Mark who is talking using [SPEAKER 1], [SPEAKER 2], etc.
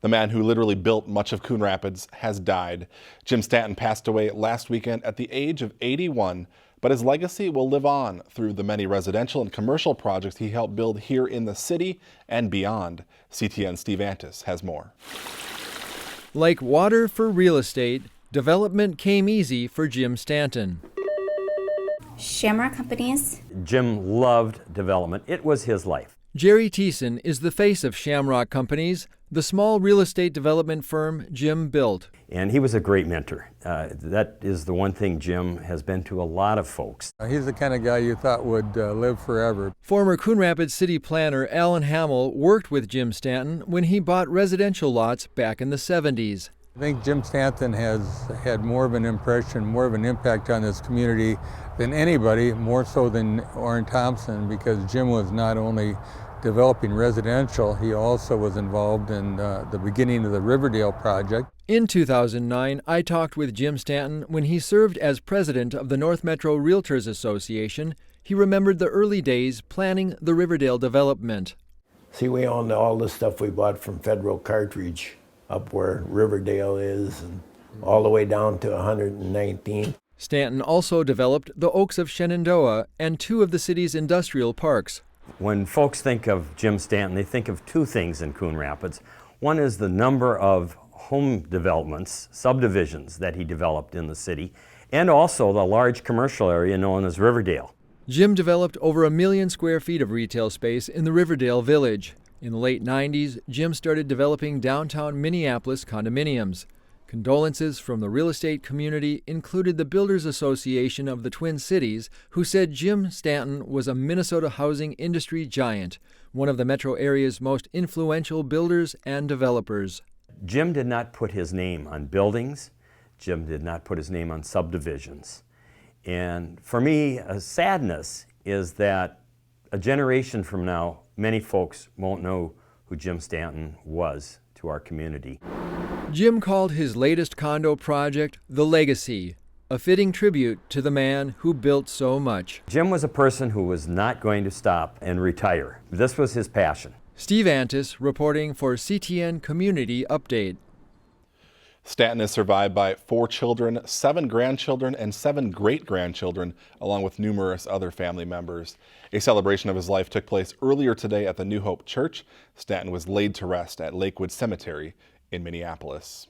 [SPEAKER 1] The man who literally built much of Coon Rapids has died. Jim Stanton passed away last weekend at the age of 81, but his legacy will live on through the many residential and commercial projects he helped build here in the city and beyond. CTN's Steve Antis has more.
[SPEAKER 2] Like water for real estate, development came easy for Jim Stanton.
[SPEAKER 3] Shamrock Companies.
[SPEAKER 4] Jim loved development. It was his life.
[SPEAKER 2] Jerry Teeson is the face of Shamrock Companies, the small real estate development firm Jim built.
[SPEAKER 4] And he was a great mentor. That is the one thing Jim has been to a lot of folks.
[SPEAKER 5] He's the kind of guy you thought would live forever.
[SPEAKER 2] Former Coon Rapids city planner Alan Hamel worked with Jim Stanton when he bought residential lots back in the 70s.
[SPEAKER 5] I think Jim Stanton has had more of an impression, more of an impact on this community than anybody, more so than Orrin Thompson, because Jim was not only developing residential, he also was involved in the beginning of the Riverdale project.
[SPEAKER 2] In 2009, I talked with Jim Stanton when he served as president of the North Metro Realtors Association. He remembered the early days planning the Riverdale development.
[SPEAKER 6] See, we owned all the stuff we bought from Federal Cartridge up where Riverdale is, and all the way down to 119.
[SPEAKER 2] Stanton also developed the Oaks of Shenandoah and two of the city's industrial parks.
[SPEAKER 4] When folks think of Jim Stanton, they think of two things in Coon Rapids. One is the number of home developments, subdivisions that he developed in the city, and also the large commercial area known as Riverdale.
[SPEAKER 2] Jim developed over 1 million square feet of retail space in the Riverdale Village. In the late 90s, Jim started developing downtown Minneapolis condominiums. Condolences from the real estate community included the Builders Association of the Twin Cities, who said Jim Stanton was a Minnesota housing industry giant, one of the metro area's most influential builders and developers.
[SPEAKER 4] Jim did not put his name on buildings. Jim did not put his name on subdivisions. And for me, a sadness is that a generation from now, many folks won't know who Jim Stanton was to our community.
[SPEAKER 2] Jim called his latest condo project The Legacy, a fitting tribute to the man who built so much.
[SPEAKER 4] Jim was a person who was not going to stop and retire. This was his passion.
[SPEAKER 2] Steve Antis reporting for CTN Community Update.
[SPEAKER 1] Stanton is survived by 4 children, 7 grandchildren, and 7 great-grandchildren, along with numerous other family members. A celebration of his life took place earlier today at the New Hope Church. Stanton was laid to rest at Lakewood Cemetery in Minneapolis.